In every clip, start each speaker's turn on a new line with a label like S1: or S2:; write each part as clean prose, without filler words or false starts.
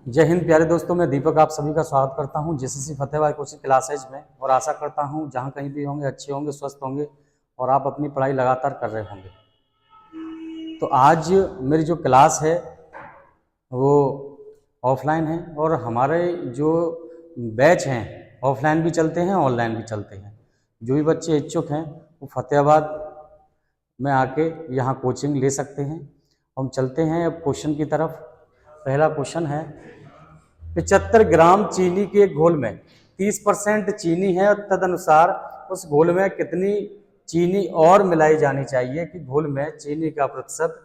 S1: जय हिंद प्यारे दोस्तों, मैं दीपक आप सभी का स्वागत करता हूं जेसीसी फतेहाबाद कोचिंग क्लासेज में। और आशा करता हूं जहां कहीं भी होंगे अच्छे होंगे, स्वस्थ होंगे और आप अपनी पढ़ाई लगातार कर रहे होंगे। तो आज मेरी जो क्लास है वो ऑफलाइन है और हमारे जो बैच हैं ऑफलाइन भी चलते हैं, ऑनलाइन भी चलते हैं। जो भी बच्चे इच्छुक हैं वो फतेहाबाद में आके यहाँ कोचिंग ले सकते हैं। हम चलते हैं अब क्वेश्चन की तरफ। पहला क्वेश्चन है, 75 ग्राम चीनी के घोल में 30% चीनी है और तदनुसार उस घोल में कितनी चीनी और मिलाई जानी चाहिए कि घोल में चीनी का प्रतिशत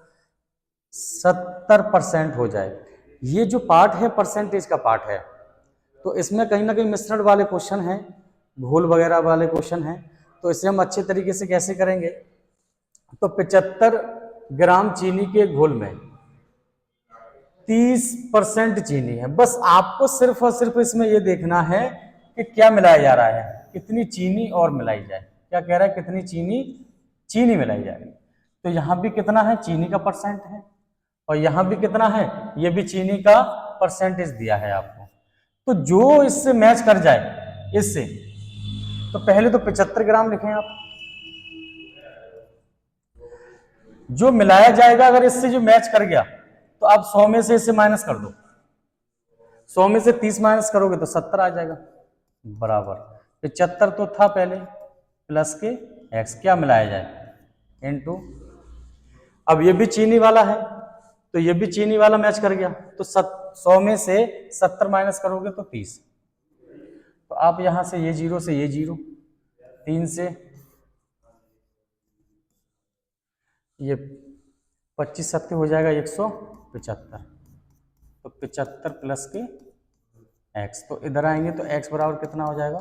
S1: 70% हो जाए। ये जो पार्ट है परसेंटेज का पार्ट है, तो इसमें कहीं ना कहीं मिश्रण वाले क्वेश्चन हैं, घोल वगैरह वाले क्वेश्चन हैं। तो इसे हम अच्छे तरीके से कैसे करेंगे, तो 75 ग्राम चीनी के घोल में 30% चीनी है। बस आपको सिर्फ और सिर्फ इसमें यह देखना है कि क्या मिलाया जा रहा है, कितनी चीनी और मिलाई जाए। क्या कह रहा है, कितनी चीनी मिलाई जाएगी। तो यहां भी कितना है, चीनी का परसेंट है, और यहां भी कितना है, ये भी चीनी का परसेंटेज दिया है आपको। तो जो इससे मैच कर जाए इससे, तो पहले तो 75 ग्राम लिखें आप। जो मिलाया जाएगा अगर इससे जो मैच कर गया तो आप 100 में से इसे माइनस कर दो। 100 में से 30 माइनस करोगे तो 70 आ जाएगा, बराबर 75 तो था पहले, प्लस के x क्या मिलाया जाए इनटू। अब ये भी चीनी वाला है तो ये भी चीनी वाला मैच कर गया, तो 100 में से 70 माइनस करोगे तो 30। तो आप यहां से ये जीरो से ये जीरो, 3 से ये 25 सत्ते हो जाएगा 175। तो 75 प्लस के x, तो इधर आएंगे तो x बराबर कितना हो जाएगा,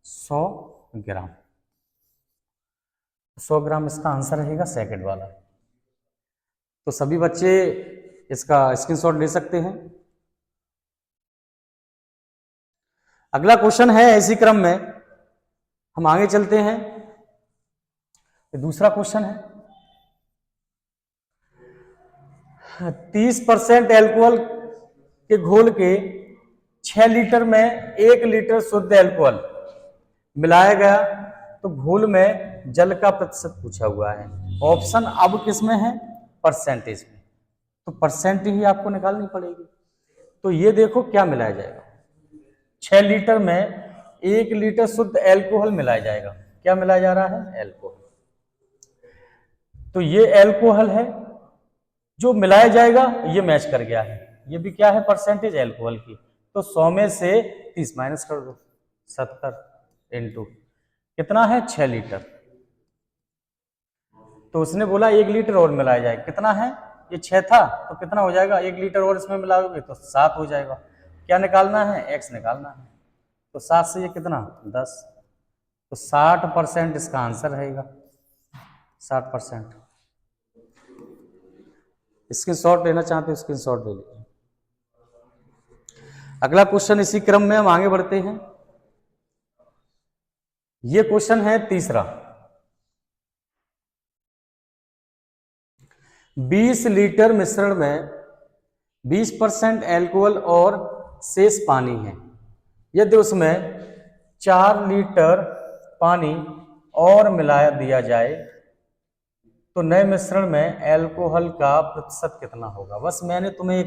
S1: 100 ग्राम। 100 ग्राम इसका आंसर रहेगा सेकंड वाला। तो सभी बच्चे इसका स्क्रीनशॉट ले सकते हैं। अगला क्वेश्चन है, इसी क्रम में हम आगे चलते हैं। दूसरा क्वेश्चन है, 30% एल्कोहल के घोल के 6 लीटर में 1 लीटर शुद्ध एल्कोहल मिलाया गया तो घोल में जल का प्रतिशत पूछा हुआ है। ऑप्शन अब किस में है, परसेंटेज में। तो परसेंटेज ही आपको निकालनी पड़ेगी। तो ये देखो क्या मिलाया जाएगा, 6 लीटर में 1 लीटर शुद्ध एल्कोहल मिलाया जाएगा। क्या मिलाया जा रहा है, एल्कोहल। तो ये एल्कोहल है जो मिलाया जाएगा, ये मैच कर गया है। ये भी क्या है, परसेंटेज एल्कोहल की। तो 100 में से 30 माइनस कर दो, 70 इंटू कितना है, 6 लीटर। तो उसने बोला 1 लीटर और मिलाया जाए। कितना है, ये 6 था तो कितना हो जाएगा, 1 लीटर और इसमें मिलाओगे तो 7 हो जाएगा। क्या निकालना है, x निकालना है। तो 7 से ये कितना, 10। तो 60% इसका आंसर रहेगा, 60%। स्क्रीनशॉट लेना चाहते हो स्क्रीनशॉट ले लीजिए। अगला क्वेश्चन इसी क्रम में हम आगे बढ़ते हैं। ये क्वेश्चन है तीसरा, 20 लीटर मिश्रण में 20% एल्कोहल और शेष पानी है। यदि उसमें 4 लीटर पानी और मिला दिया जाए तो नए मिश्रण में एल्कोहल का प्रतिशत कितना होगा। बस मैंने तुम्हें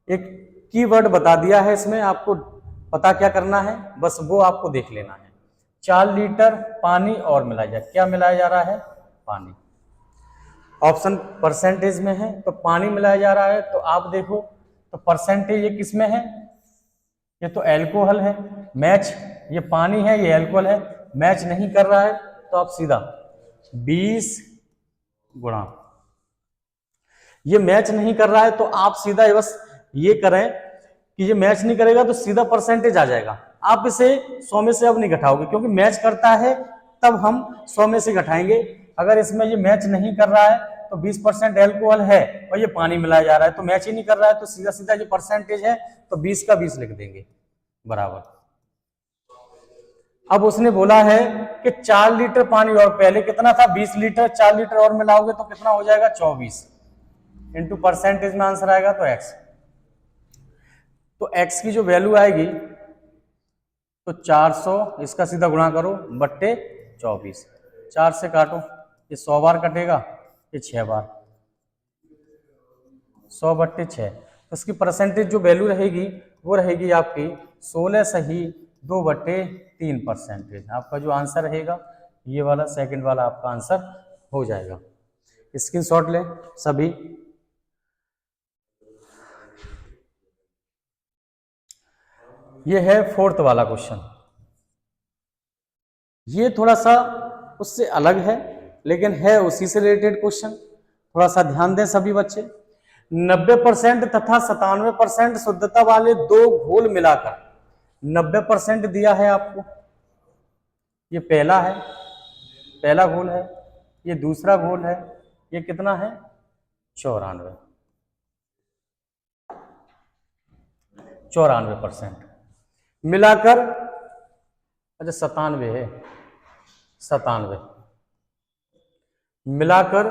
S1: एक कीवर्ड बता दिया है, इसमें आपको पता क्या करना है, बस वो आपको देख लेना है। 4 लीटर पानी और मिलाया जाए। क्या मिलाया जा रहा है, पानी। ऑप्शन परसेंटेज में है तो पानी मिलाया जा रहा है। तो आप देखो तो परसेंटेज ये किस में है, ये तो एल्कोहल है। मैच, ये पानी है, ये एल्कोहल है, मैच नहीं कर रहा है। तो आप सीधा 20 गुणा, ये मैच नहीं कर रहा है तो आप सीधा बस ये करें कि ये मैच नहीं करेगा तो सीधा परसेंटेज आ जाएगा। आप इसे 100 में से अब नहीं घटाओगे, क्योंकि मैच करता है तब हम 100 में से घटाएंगे। अगर इसमें ये मैच नहीं कर रहा है तो 20% एल्कोहल है और ये पानी मिलाया जा रहा है, तो मैच ही नहीं कर रहा है, तो सीधा सीधा ये परसेंटेज है तो 20 का 20 लिख देंगे, बराबर। अब उसने बोला है कि 4 लीटर पानी, और पहले कितना था, 20 लीटर, 4 लीटर और मिलाओगे तो कितना हो जाएगा, 24 इंटू परसेंटेज में आंसर आएगा तो x। तो x की जो वैल्यू आएगी तो 400, इसका सीधा गुणा करो बट्टे 24, 4 से काटो, ये 100 बार कटेगा, ये 6 बार, 100 बट्टे 6, तो इसकी परसेंटेज जो वैल्यू रहेगी वो रहेगी आपकी 16 सही 2 बट्टे 3%। आपका जो आंसर रहेगा ये वाला सेकंड वाला आपका आंसर हो जाएगा। स्क्रीनशॉट लें सभी। ये है फोर्थ वाला क्वेश्चन। ये थोड़ा सा उससे अलग है लेकिन है उसी से रिलेटेड क्वेश्चन, थोड़ा सा ध्यान दें सभी बच्चे। 90% तथा 97% शुद्धता वाले दो घोल मिलाकर 90% दिया है आपको। ये पहला है, पहला घोल है, ये दूसरा घोल है, ये कितना है 94% मिलाकर, अच्छा 97 है, 97 मिलाकर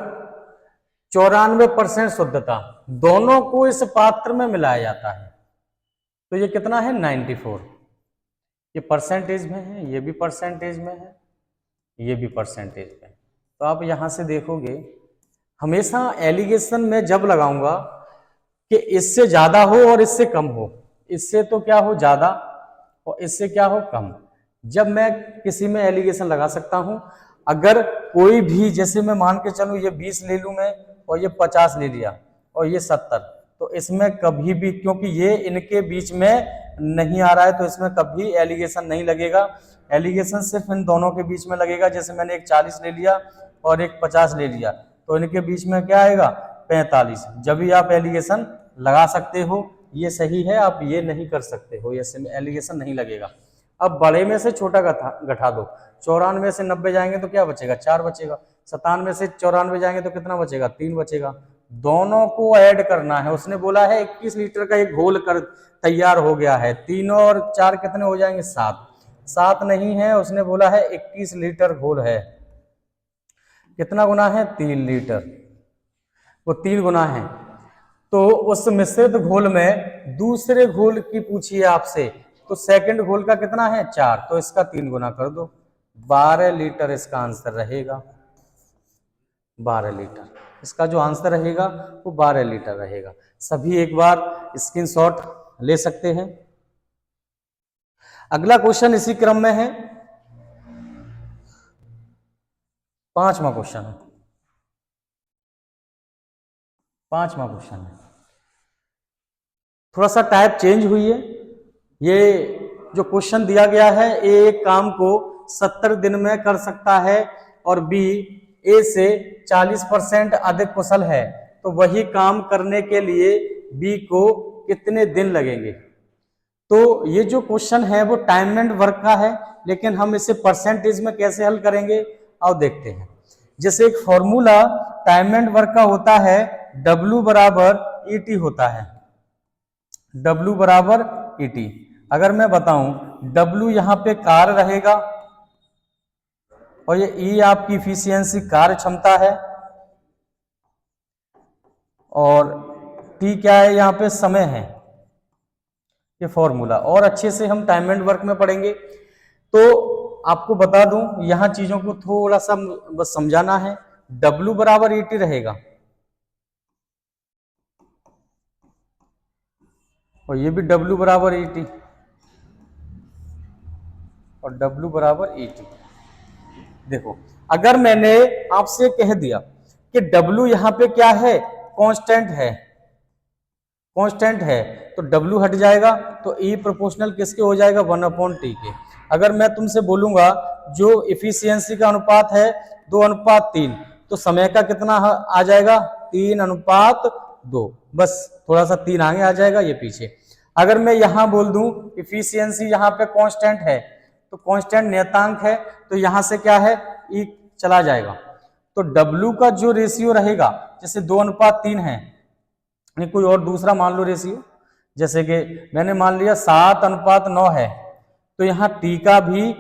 S1: 94% शुद्धता, दोनों को इस पात्र में मिलाया जाता है, तो ये कितना है 94। ये परसेंटेज में है, ये भी परसेंटेज में है, ये भी परसेंटेज में है। तो आप यहां से देखोगे हमेशा एलिगेशन में जब लगाऊंगा कि इससे ज्यादा हो और इससे कम हो, इससे तो क्या हो ज्यादा और इससे क्या हो कम, जब मैं किसी में एलिगेशन लगा सकता हूं। अगर कोई भी, जैसे मैं मान के चलूं ये 20 ले लूं मैं और ये 50 ले लिया और ये 70, तो इसमें कभी भी, क्योंकि ये इनके बीच में नहीं आ रहा है, तो इसमें कभी एलिगेशन नहीं लगेगा। एलिगेशन सिर्फ इन दोनों के बीच में लगेगा। जैसे मैंने एक 40 ले लिया और एक 50 ले लिया, तो इनके बीच में क्या आएगा 45, जब भी आप एलिगेशन लगा सकते हो। ये सही है, आप ये नहीं कर सकते हो, ये एलिगेशन नहीं लगेगा। अब बड़े में से छोटा घटा दो, 94 से 90 जाएंगे तो क्या बचेगा 4 बचेगा, 97 से 94 जाएंगे तो कितना बचेगा 3 बचेगा। दोनों को ऐड करना है। उसने बोला है 21 लीटर का एक घोल कर तैयार हो गया है, 3 और 4 कितने हो जाएंगे 7, 7 नहीं है, उसने बोला है 21 लीटर घोल है, कितना गुना है 3 लीटर, वो 3 गुना है। तो उस मिश्रित घोल में दूसरे घोल की पूछिए आपसे, तो सेकंड घोल का कितना है 4, तो इसका 3 गुना कर दो, 12 लीटर इसका आंसर रहेगा। 12 लीटर इसका जो आंसर रहेगा वो 12 लीटर रहेगा। सभी एक बार स्क्रीनशॉट ले सकते हैं। अगला क्वेश्चन इसी क्रम में है, 5वां क्वेश्चन है, 5वां क्वेश्चन है। थोड़ा सा टाइप चेंज हुई है। ये जो क्वेश्चन दिया गया है, एक काम को 70 दिन में कर सकता है और बी ए से 40% अधिक कुशल है, तो वही काम करने के लिए बी को कितने दिन लगेंगे। तो ये जो क्वेश्चन है वो टाइम एंड वर्क का है, लेकिन हम इसे परसेंटेज में कैसे हल करेंगे आओ देखते हैं। जैसे एक फॉर्मूला टाइम एंड वर्क का होता है, W बराबर ET होता है, W बराबर ET। अगर मैं बताऊं W यहाँ पे कार्य रहेगा और ये E आपकी इफिशियंसी कार्य क्षमता है और T क्या है यहाँ पे समय है, ये फॉर्मूला। और अच्छे से हम टाइम एंड वर्क में पढ़ेंगे। तो आपको बता दूं यहां चीजों को थोड़ा सा बस समझाना है। W बराबर ET रहेगा और ये भी W बराबर ET और W बराबर ET। देखो अगर मैंने आपसे कह दिया कि W यहाँ पे क्या है कांस्टेंट है, कांस्टेंट है, तो W हट जाएगा तो E प्रोपोर्शनल किसके हो जाएगा 1/T के। अगर मैं तुमसे बोलूंगा जो इफिशियंसी का अनुपात है 2:3, तो समय का कितना आ जाएगा 3:2, बस थोड़ा सा 3 आगे आ जाएगा, ये पीछे। अगर मैं यहां बोल दूं इफिशियंसी यहाँ पे कांस्टेंट है, तो कांस्टेंट नियतांक है, तो यहां से क्या है E चला जाएगा, तो W का जो रेशियो रहेगा, जैसे 2:3 है, कोई और दूसरा मान लो रेशियो, जैसे कि मैंने मान लिया 7:9 है, तो यहाँ T का भी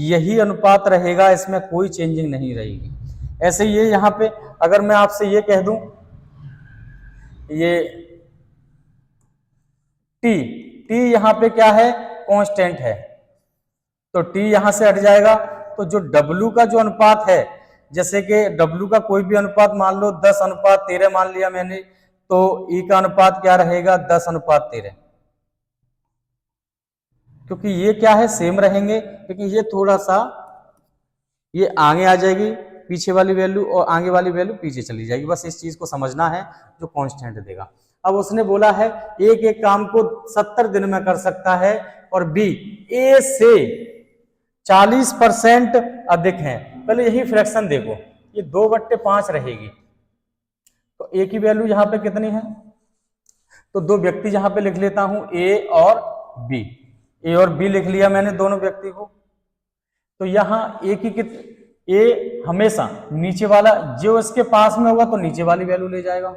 S1: यही अनुपात रहेगा, इसमें कोई चेंजिंग नहीं रहेगी। ऐसे ये यहाँ पे अगर मैं आपसे ये कह दूं ये T टी यहाँ पे क्या है, कांस्टेंट है, तो टी यहां से हट जाएगा। तो जो डब्लू का जो अनुपात है, जैसे कि डब्लू का कोई भी अनुपात मान लो 10:13 मान लिया मैंने, तो ई का अनुपात क्या रहेगा, 10:13, क्योंकि ये क्या है, सेम रहेंगे, लेकिन ये थोड़ा सा ये आगे आ जाएगी पीछे वाली वैल्यू, और आगे वाली वैल्यू पीछे चली जाएगी। बस इस चीज को समझना है, जो कांस्टेंट देगा। अब उसने बोला है एक एक काम को 70 दिन में कर सकता है, और बी ए से 40% अधिक है। पहले यही फ्रैक्शन देखो, ये 2/5 रहेगी, तो ए की वैल्यू यहां पे कितनी है, तो दो व्यक्ति यहां पे लिख लेता हूं, ए और बी। ए और बी लिख लिया मैंने दोनों व्यक्ति को। तो यहां ए की ए हमेशा नीचे वाला जो इसके पास में होगा तो नीचे वाली वैल्यू ले जाएगा,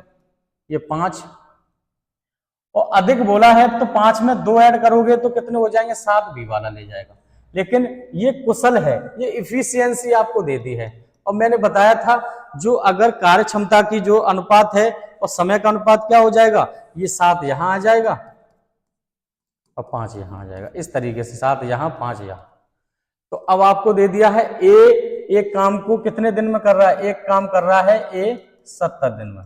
S1: ये 5, और अधिक बोला है तो 5 में 2 ऐड करोगे तो कितने हो जाएंगे, 7 बी वाला ले जाएगा। लेकिन ये कुशल है, ये इफिशियंसी आपको दे दी है। और मैंने बताया था जो अगर कार्य क्षमता की जो अनुपात है और समय का अनुपात क्या हो जाएगा, ये 7 यहां आ जाएगा और 5 यहां आ जाएगा, इस तरीके से 7 यहां 5 यहां। तो अब आपको दे दिया है ए एक काम को कितने दिन में कर रहा है, एक काम कर रहा है ए 70 दिन में।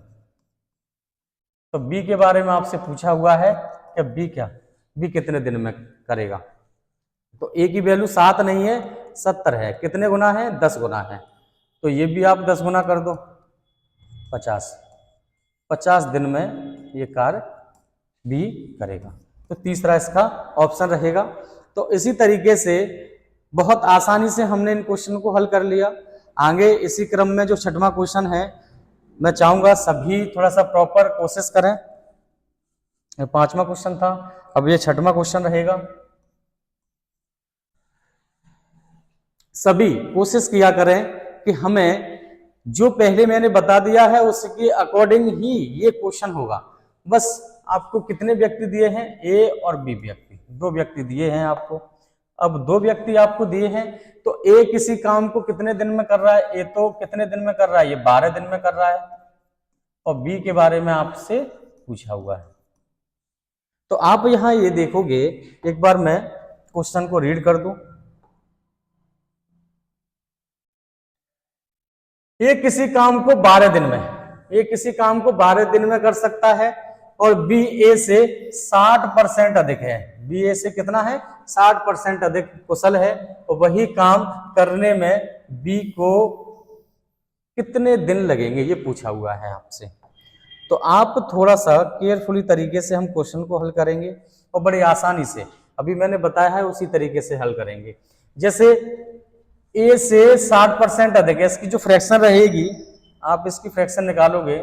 S1: तो बी के बारे में आपसे पूछा हुआ है कि बी कितने दिन में करेगा। तो ए की वैल्यू 7 नहीं है 70 है, कितने गुना है, 10 गुना है। तो ये भी आप 10 गुना कर दो, 50 दिन में ये कार्य बी करेगा। तो तीसरा इसका ऑप्शन रहेगा। तो इसी तरीके से बहुत आसानी से हमने इन क्वेश्चन को हल कर लिया। आगे इसी क्रम में जो 6वां क्वेश्चन है, मैं चाहूंगा सभी थोड़ा सा प्रॉपर कोशिश करें। 5वां क्वेश्चन था, अब ये 6वां क्वेश्चन रहेगा। सभी कोशिश किया करें कि हमें जो पहले मैंने बता दिया है उसके अकॉर्डिंग ही ये क्वेश्चन होगा। बस आपको कितने व्यक्ति दिए हैं, ए और बी व्यक्ति, 2 व्यक्ति दिए हैं आपको। अब 2 व्यक्ति आपको दिए हैं, तो ए किसी काम को कितने दिन में कर रहा है, ए तो कितने दिन में कर रहा है, ये 12 दिन में कर रहा है, और बी के बारे में आपसे पूछा हुआ है। तो आप यहां ये देखोगे, एक बार मैं क्वेश्चन को रीड कर दूं। ए किसी काम को 12 दिन में, ए किसी काम को 12 दिन में कर सकता है, और बी ए से 60% अधिक है। बी ए से कितना है, 60% अधिक कुशल है, और वही काम करने में बी को कितने दिन लगेंगे ये पूछा हुआ है आपसे। तो आप थोड़ा सा केयरफुली तरीके से हम क्वेश्चन को हल करेंगे, और बड़ी आसानी से अभी मैंने बताया है उसी तरीके से हल करेंगे। जैसे ए से 60% अधिक है, इसकी जो फ्रैक्शन रहेगी, आप इसकी फ्रैक्शन निकालोगे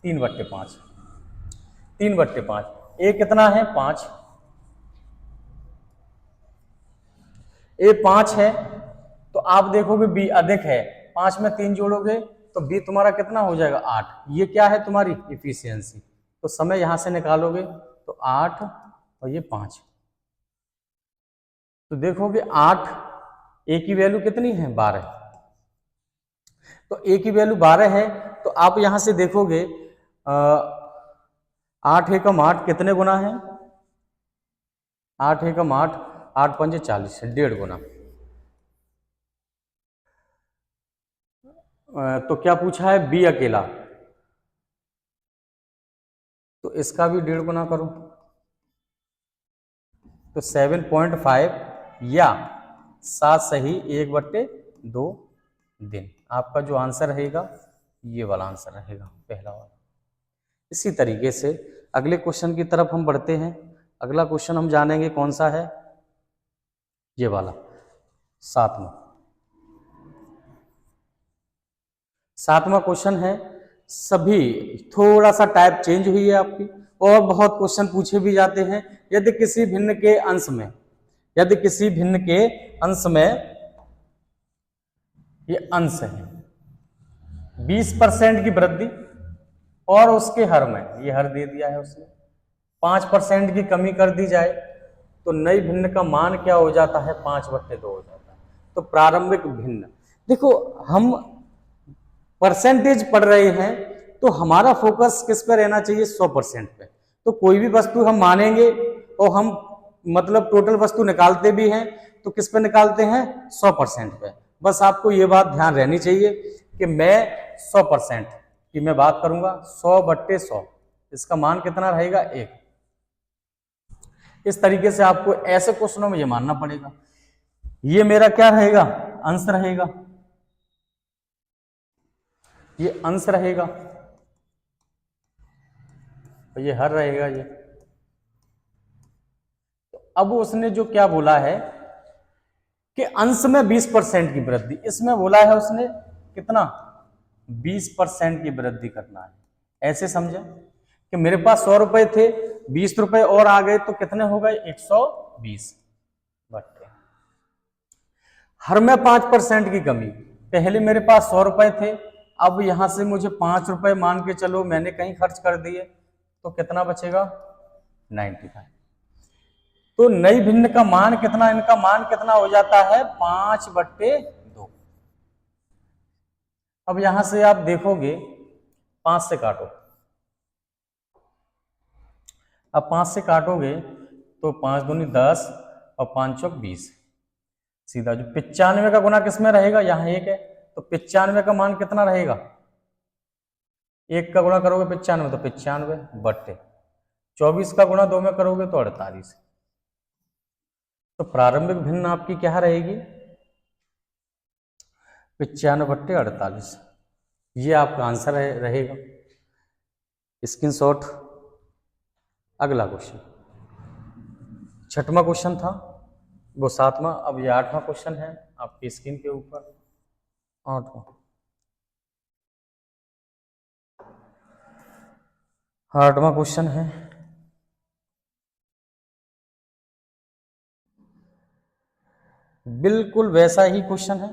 S1: 3/5, 3/5। ए कितना है, 5, ए 5 है, तो आप देखोगे बी अधिक है, 5 में 3 जोड़ोगे तो बी तुम्हारा कितना हो जाएगा, 8। ये क्या है तुम्हारी इफिशियंसी। तो समय यहां से निकालोगे तो 8 और ये 5, तो देखोगे 8, ए की वैल्यू कितनी है, 12। तो ए की वैल्यू 12 है, तो आप यहां से देखोगे 8 एकम 8 कितने गुना है, 8 एकम 8, 8 पंजे 40, 1.5 गुना। तो क्या पूछा है, बी अकेला, तो इसका भी 1.5 गुना करो, तो 7.5 या 7 सही 1/2 दिन। आपका जो आंसर रहेगा ये वाला आंसर रहेगा, पहला वाला। इसी तरीके से अगले क्वेश्चन की तरफ हम बढ़ते हैं। अगला क्वेश्चन हम जानेंगे कौन सा है, ये वाला 7वां क्वेश्चन है। सभी थोड़ा सा टाइप चेंज हुई है आपकी, और बहुत क्वेश्चन पूछे भी जाते हैं। यदि किसी भिन्न के अंश में, यदि किसी भिन्न के अंश में, ये अंश है, 20% की वृद्धि और उसके हर में, ये हर दे दिया है उसने, 5% की कमी कर दी जाए तो नई भिन्न का मान क्या हो जाता है, 5/2 हो जाता है। तो प्रारंभिक भिन्न, देखो हम परसेंटेज पढ़ रहे हैं तो हमारा फोकस किस पे रहना चाहिए, 100% पे। तो कोई भी वस्तु हम मानेंगे और हम मतलब टोटल वस्तु निकालते भी हैं तो किस पे निकालते हैं, 100% पे। बस आपको ये बात ध्यान रहनी चाहिए कि मैं 100% की मैं बात करूंगा, 100/100, इसका मान कितना रहेगा, 1। इस तरीके से आपको ऐसे क्वेश्चनों में ये मानना पड़ेगा। ये मेरा क्या रहेगा, अंश रहेगा, ये अंश रहेगा, और ये हर रहेगा ये। तो अब उसने जो क्या बोला है कि अंश में 20% की वृद्धि, इसमें बोला है उसने कितना, 20% की वृद्धि करना है। ऐसे समझे कि मेरे पास 100 रुपए थे, 20 रुपए और आ गए तो कितने हो गए, 120 बटे हर में 5% की कमी। पहले मेरे पास 100 रुपए थे, अब यहां से मुझे 5 रुपए मान के चलो मैंने कहीं खर्च कर दिए तो कितना बचेगा, 95। तो नई भिन्न का मान कितना, इनका मान कितना हो जाता है, 5/2। अब यहां से आप देखोगे 5 से काटो, अब 5 से काटोगे तो 5 दूनी 10 और 5 चौक 20। सीधा जो 95 का गुना किसमें रहेगा, यहां 1 है, तो 95 का मान कितना रहेगा, 1 का गुणा करोगे 95 तो 95/24 का गुणा 2 में करोगे तो 48। तो प्रारंभिक भिन्न आपकी क्या रहेगी, 95/48। ये आपका आंसर रहेगा। स्क्रीनशॉट। अगला क्वेश्चन, 6वां क्वेश्चन था वो 7वां, अब ये 8वां क्वेश्चन है आपकी स्क्रीन के ऊपर। 8वां क्वेश्चन है, बिल्कुल वैसा ही क्वेश्चन है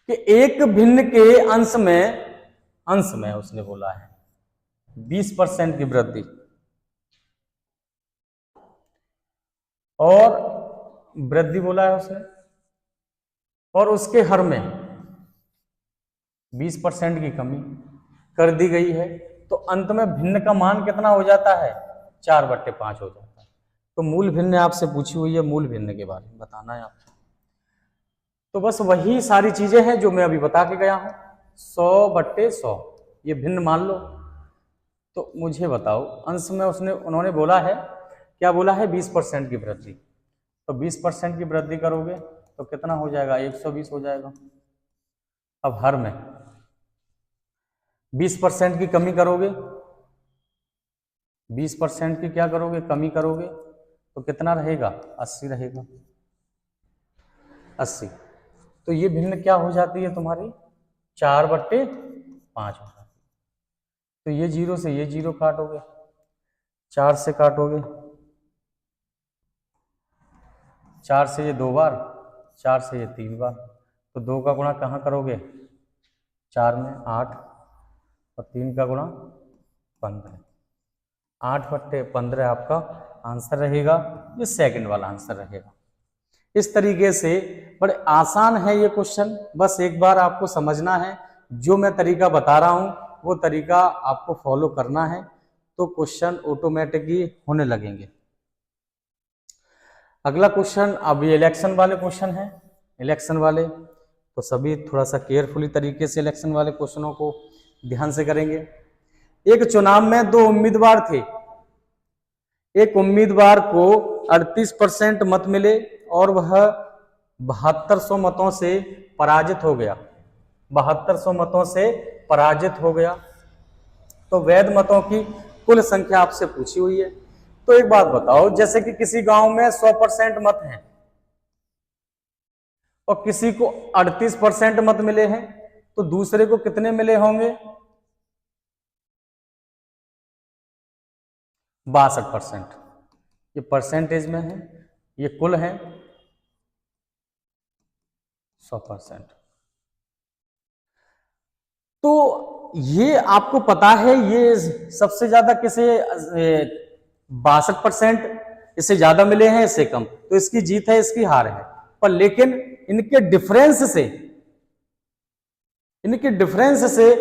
S1: कि एक भिन्न के अंश में उसने बोला है 20% की वृद्धि, और वृद्धि बोला है उसने, और उसके हर में 20% की कमी कर दी गई है, तो अंत में भिन्न का मान कितना हो जाता है, 4/5 हो जाता है। तो मूल भिन्न आपसे पूछी हुई है, मूल भिन्न के बारे में बताना है आपको। तो बस वही सारी चीजें हैं जो मैं अभी बता के गया हूं, 100/100 ये भिन्न मान लो। तो मुझे बताओ, अंश में उन्होंने बोला है, क्या बोला है, 20% की वृद्धि। तो 20% की वृद्धि करोगे तो कितना हो जाएगा, 120 हो जाएगा। अब हर में 20% की कमी करोगे, 20% की क्या करोगे, कमी करोगे तो कितना रहेगा, 80 रहेगा, 80। तो ये भिन्न क्या हो जाती है तुम्हारी, 4/5 हो जाती है। तो ये 0 से ये 0 काटोगे, 4 से काटोगे, 4 से ये 2 बार, 4 से ये 3 बार, तो 2 का गुणा कहाँ करोगे, 4 में 8, और 3 का गुणा 15, 8/15 आपका आंसर रहेगा। ये सेकंड वाला आंसर रहेगा। इस तरीके से बड़े आसान है ये क्वेश्चन, बस एक बार आपको समझना है, जो मैं तरीका बता रहा हूं वो तरीका आपको फॉलो करना है, तो क्वेश्चन ऑटोमेटिकली होने लगेंगे। अगला क्वेश्चन, अब ये इलेक्शन वाले क्वेश्चन हैं, इलेक्शन वाले, तो सभी थोड़ा सा केयरफुली तरीके से इलेक्शन वाले क्वेश्चनों को ध्यान से करेंगे। एक चुनाव में 2 उम्मीदवार थे, एक उम्मीदवार को 38% मत मिले और वह 7200 मतों से पराजित हो गया, 7200 मतों से पराजित हो गया। तो वैध मतों की कुल संख्या आपसे पूछी हुई है। तो एक बात बताओ, जैसे कि किसी गांव में 100% मत हैं और किसी को 38% मत मिले हैं, तो दूसरे को कितने मिले होंगे, 62%। ये परसेंटेज में है, ये कुल है 100%। तो ये आपको पता है, ये सबसे ज्यादा किसे, 62%, इससे ज्यादा मिले हैं इससे कम, तो इसकी जीत है इसकी हार है। पर लेकिन इनके डिफरेंस से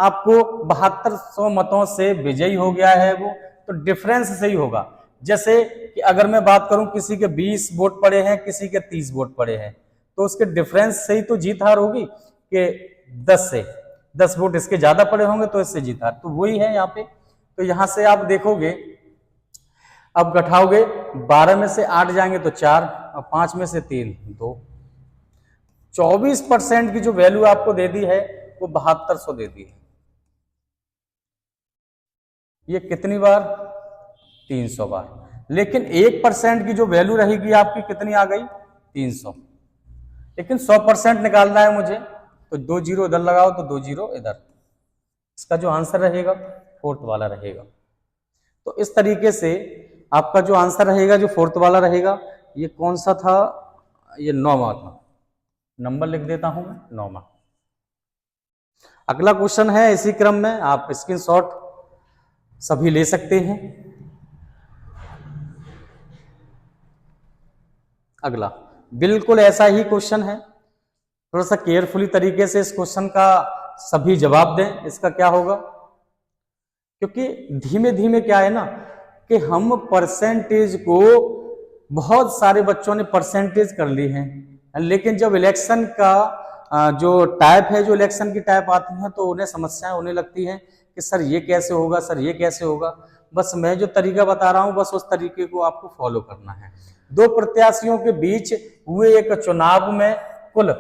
S1: आपको 7200 मतों से विजयी हो गया है वो, तो डिफरेंस सही होगा। जैसे कि अगर मैं बात करूं किसी के 20 वोट पड़े हैं, किसी के 30 वोट पड़े हैं, तो उसके डिफरेंस से ही तो जीत हार होगी कि 10 वोट इसके ज्यादा पड़े होंगे तो इससे जीत हार, तो वही है यहाँ पे। तो यहां से आप देखोगे, अब घटाओगे, 12 में से 8 जाएंगे तो 4, और 5 में से 3 2, 24% की जो वैल्यू आपको दे दी है वो 7200 दे दी है। ये कितनी बार? 300 बार। लेकिन 1% की जो वैल्यू रहेगी आपकी कितनी आ गई? 300। लेकिन 100% निकालना है मुझे, तो 2 जीरो इधर लगाओ तो 2 जीरो इधर। इसका जो आंसर रहेगा फोर्थ वाला रहेगा। तो इस तरीके से आपका जो आंसर रहेगा, जो फोर्थ वाला रहेगा, ये कौन सा था? ये 9वां था। नंबर लिख देता हूं मैं, 9वां। अगला क्वेश्चन है इसी क्रम में, आप स्क्रीनशॉट सभी ले सकते हैं। अगला बिल्कुल ऐसा ही क्वेश्चन है, थोड़ा सा केयरफुली तरीके से इस क्वेश्चन का सभी जवाब दें। इसका क्या होगा, क्योंकि धीमे धीमे क्या है ना कि हम परसेंटेज को, बहुत सारे बच्चों ने परसेंटेज कर ली है, लेकिन जब इलेक्शन का जो टाइप है, जो इलेक्शन की टाइप आती है, तो उन्हें समस्याएं होने लगती हैं कि सर ये कैसे होगा, सर ये कैसे होगा। बस मैं जो तरीका बता रहा हूं, बस उस तरीके को आपको फॉलो करना है। दो प्रत्याशियों के बीच हुए एक चुनाव में कुल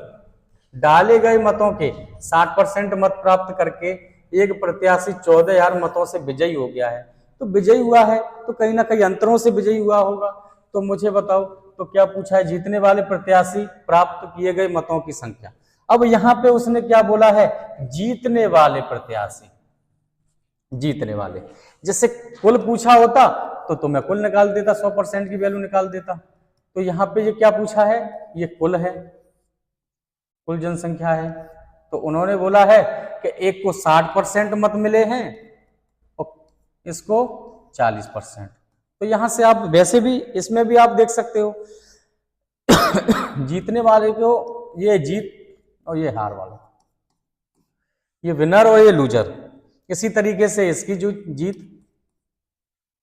S1: डाले गए मतों के 60% मत प्राप्त करके एक प्रत्याशी 14,000 मतों से विजयी हो गया है। तो विजयी हुआ है तो कहीं ना कहीं अंतरों से विजयी हुआ होगा। तो मुझे बताओ, तो क्या पूछा है? जीतने वाले प्रत्याशी प्राप्त किए गए मतों की संख्या। अब यहां पे उसने क्या बोला है? जीतने वाले प्रत्याशी, जीतने वाले। जैसे कुल पूछा होता तो मैं कुल निकाल देता, 100% की वैल्यू निकाल देता। तो यहाँ पे ये क्या पूछा है? ये कुल है, कुल जनसंख्या है। तो उन्होंने बोला है कि एक को 60% मत मिले हैं और इसको 40%। तो यहां से आप वैसे भी इसमें भी आप देख सकते हो जीतने वाले को ये जीत और ये हार वाला, ये विनर और ये लूजर। इसी तरीके से इसकी जो जीत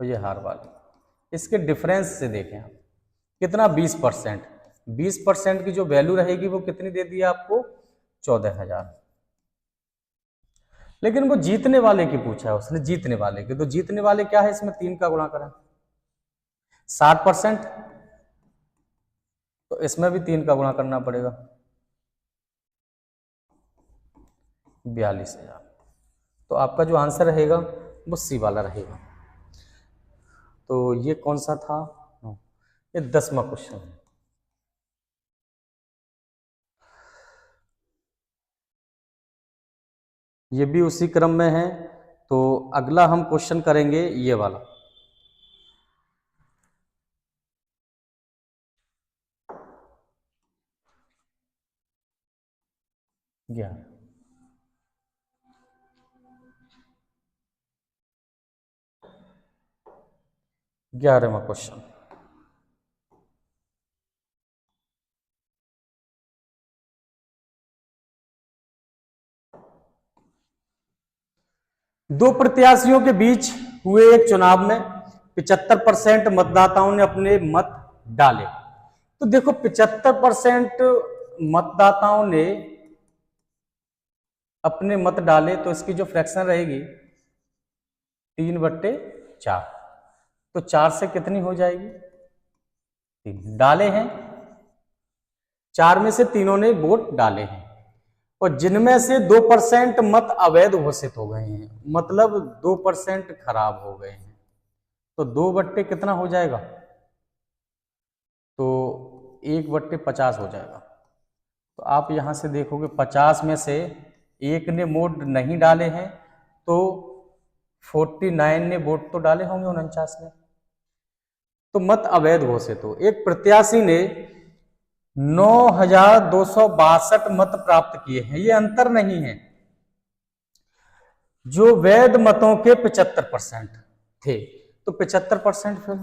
S1: और ये हार वाली, इसके डिफरेंस से देखें आप कितना, 20%। 20% की जो वैल्यू रहेगी वो कितनी दे दी आपको? 14,000। लेकिन वो जीतने वाले की पूछा है उसने, जीतने वाले की। तो जीतने वाले क्या है? इसमें 3 का गुणा करें, 60%, तो इसमें भी 3 का गुणा करना पड़ेगा, 42,000। तो आपका जो आंसर रहेगा वो सी वाला रहेगा। तो ये कौन सा था? ये 10वां क्वेश्चन है। ये भी उसी क्रम में है। तो अगला हम क्वेश्चन करेंगे ये वाला, 11वां क्वेश्चन। दो प्रत्याशियों के बीच हुए एक चुनाव में 75% मतदाताओं ने अपने मत डाले। तो देखो 75% मतदाताओं ने अपने मत डाले, तो इसकी जो फ्रैक्शन रहेगी 3/4। तो 4 से कितनी हो जाएगी? 3 डाले हैं, 4 में से तीनों ने वोट डाले हैं, और जिनमें से 2% मत अवैध घोषित हो गए हैं, मतलब 2% खराब हो गए हैं। तो 2 कितना हो जाएगा? तो 1/50 हो जाएगा। तो आप यहां से देखोगे 50 में से एक ने वोट नहीं डाले हैं, तो 49 ने वोट तो डाले होंगे, 49 ने। तो मत अवैध घोषित हो। एक प्रत्याशी ने 9,262 मत प्राप्त किए हैं, ये अंतर नहीं है, जो वैध मतों के 75% थे। तो 75% फिर,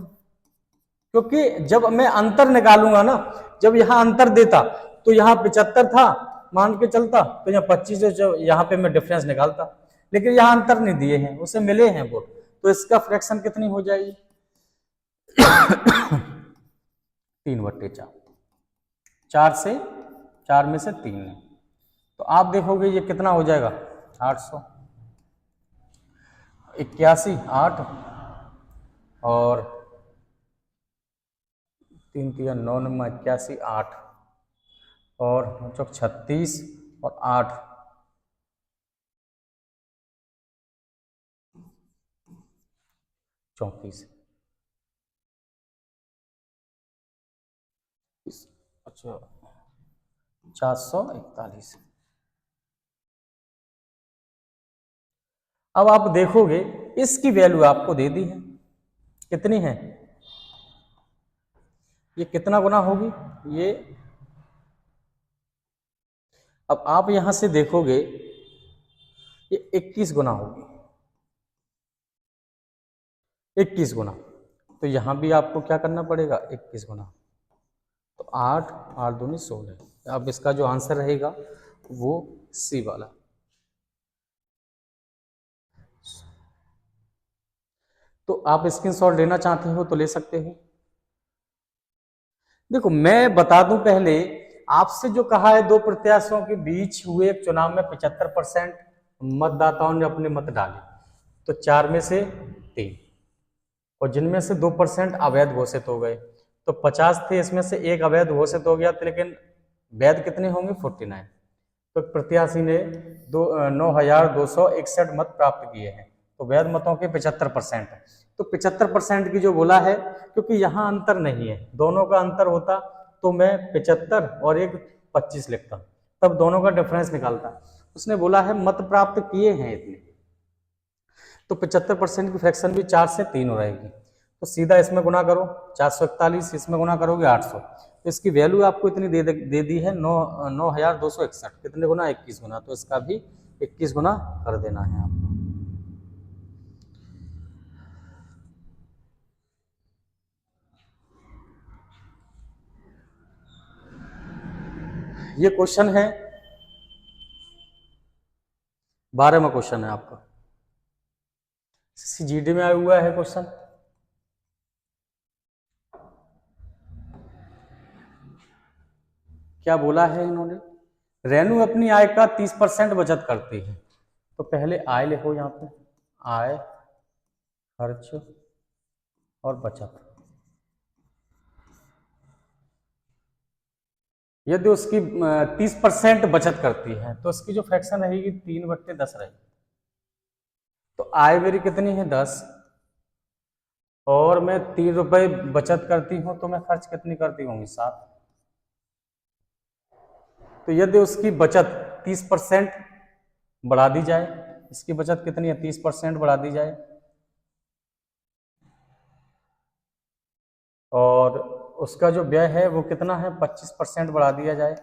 S1: क्योंकि जब मैं अंतर निकालूंगा ना, जब यहां अंतर देता तो यहां 75 था मान के चलता, तो यहाँ 25 जो यहाँ पे मैं डिफरेंस निकालता। लेकिन यहाँ अंतर नहीं दिए हैं, उसे मिले हैं वोट, तो इसका फ्रैक्शन कितनी हो जाएगी 3/4, 4 में से 3 है, तो आप देखोगे ये कितना हो जाएगा 800, 81 8 और 3 3 9 9 81 8 और 36 और 8 34, अच्छा 441। अब आप देखोगे इसकी वैल्यू आपको दे दी है, कितनी है, ये कितना गुना होगी ये, अब आप यहां से देखोगे ये 21 गुना होगी, 21 गुना, तो यहां भी आपको क्या करना पड़ेगा 21 गुना, तो 8 8 दूनी 16। अब इसका जो आंसर रहेगा वो सी वाला। तो आप स्क्रीनशॉट लेना चाहते हो तो ले सकते हो। देखो मैं बता दूं पहले, आपसे जो कहा है 2 प्रत्याशियों के बीच हुए एक चुनाव में 75% मतदाताओं ने अपने मत डाले, तो 4 में से 3, और जिनमें से 2% अवैध घोषित हो गए, तो 50 थे, इसमें से एक अवैध घोषित हो गया, तो लेकिन वैध कितने होंगे 49, तो प्रत्याशी ने 9,261 मत प्राप्त किए हैं, तो वैध मतों के 75%, तो 75% की जो बोला है, क्योंकि यहाँ अंतर नहीं है, दोनों का अंतर होता तो मैं 75 और एक 25 लिखता, तब दोनों का डिफरेंस निकालता, उसने बोला है मत प्राप्त किए हैं इतने, तो 75% की फ्रैक्शन भी 4 से 3 हो रहेगी, तो सीधा इसमें गुना करो 441, इसमें गुना करोगे 800, तो इसकी वैल्यू आपको इतनी दे दी है 9,261, कितने गुना 21 गुना, तो इसका भी 21 गुना कर देना है आपको। ये क्वेश्चन है 12वां क्वेश्चन है आपका, जीडी में आया हुआ है क्वेश्चन। क्या बोला है इन्होंने, रेनू अपनी आय का 30% बचत करती है, तो पहले आय लिखो यहाँ पे, आय खर्च और बचत, यदि उसकी 30% बचत करती है तो उसकी जो फ्रैक्शन रहेगी 3/10 रहेगी, तो आय मेरी कितनी है 10, और मैं 3 रुपए बचत करती हूँ, तो मैं खर्च कितनी करती होंगी 7, तो यदि उसकी बचत 30% बढ़ा दी जाए, इसकी बचत कितनी है 30% बढ़ा दी जाए, और उसका जो व्यय है वो कितना है 25% बढ़ा दिया जाए,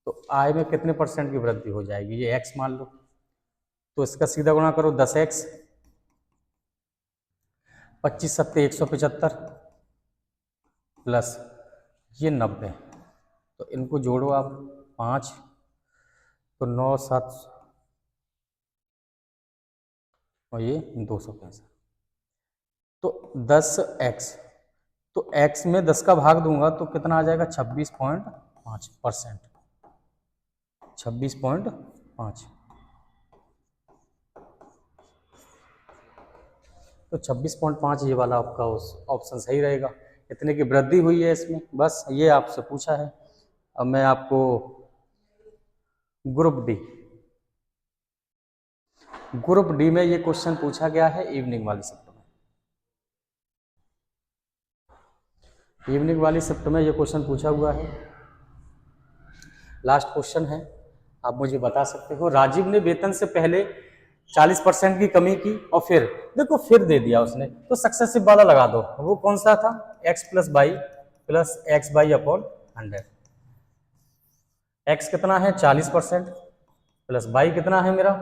S1: तो आय में कितने परसेंट की वृद्धि हो जाएगी, ये x मान लो, तो इसका सीधा गुणा करो 10x, 25 सत्ते 175 प्लस ये 90, तो इनको जोड़ो आप 5, तो 9 7 और ये 265, तो 10x, तो x में 10 का भाग दूंगा तो कितना आ जाएगा 26.5%, 26.5, तो 26.5 ये वाला आपका उस ऑप्शन सही रहेगा, इतने की वृद्धि हुई है इसमें, बस ये आपसे पूछा है। अब मैं आपको ग्रुप डी में ये क्वेश्चन पूछा गया है इवनिंग वाली शिफ्ट में, इवनिंग वाली शिफ्ट में ये क्वेश्चन पूछा हुआ है, लास्ट क्वेश्चन है, आप मुझे बता सकते हो, राजीव ने वेतन से पहले 40% की कमी की और फिर देखो फिर दे दिया उसने, तो सक्सेसिव वाला लगा दो, वो कौन सा था x + y + x/100, x कितना है 40% प्लस y कितना है मेरा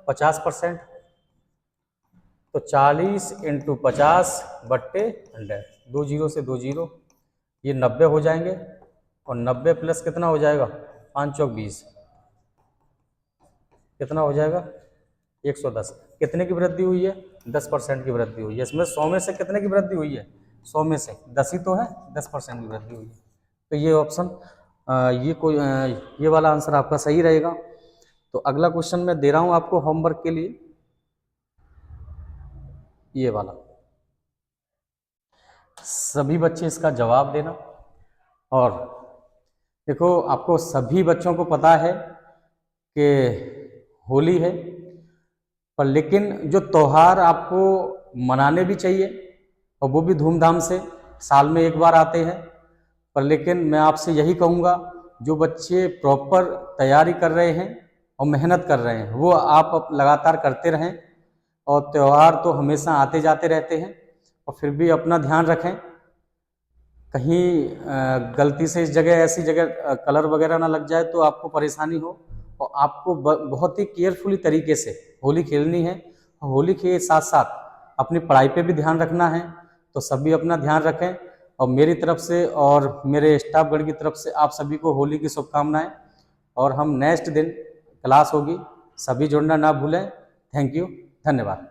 S1: 50%, तो 40 × 50/100, 2 जीरो से 2 जीरो, ये 90 हो जाएंगे, और 90 प्लस कितना हो जाएगा 5 चौक 20, कितना हो जाएगा 110। कितने की वृद्धि हुई है? 10% की वृद्धि हुई है। इसमें 100 में से कितने की वृद्धि हुई है? 100 में से 10 ही तो है, 10% की वृद्धि हुई है। तो ये ऑप्शन ये वाला आंसर आपका सही रहेगा। तो अगला क्वेश्चन मैं दे रहा हूं आपको होमवर्क के लिए, ये वाला। सभी बच्चे इसका जवाब देना। और देखो, आपको सभी बच्चों को पता है कि होली है, पर लेकिन जो त्योहार आपको मनाने भी चाहिए और वो भी धूमधाम से, साल में एक बार आते हैं। पर लेकिन मैं आपसे यही कहूँगा, जो बच्चे प्रॉपर तैयारी कर रहे हैं और मेहनत कर रहे हैं, वो आप लगातार करते रहें। और त्यौहार तो हमेशा आते जाते रहते हैं, और फिर भी अपना ध्यान रखें, कहीं गलती से इस जगह ऐसी जगह कलर वगैरह ना लग जाए तो आपको परेशानी हो। और आपको बहुत ही केयरफुली तरीके से होली खेलनी है। होली के साथ साथ अपनी पढ़ाई पे भी ध्यान रखना है। तो सभी अपना ध्यान रखें, और मेरी तरफ से और मेरे स्टाफगण की तरफ से आप सभी को होली की शुभकामनाएं। और हम नेक्स्ट दिन क्लास होगी, सभी जुड़ना ना भूलें। थैंक यू, धन्यवाद।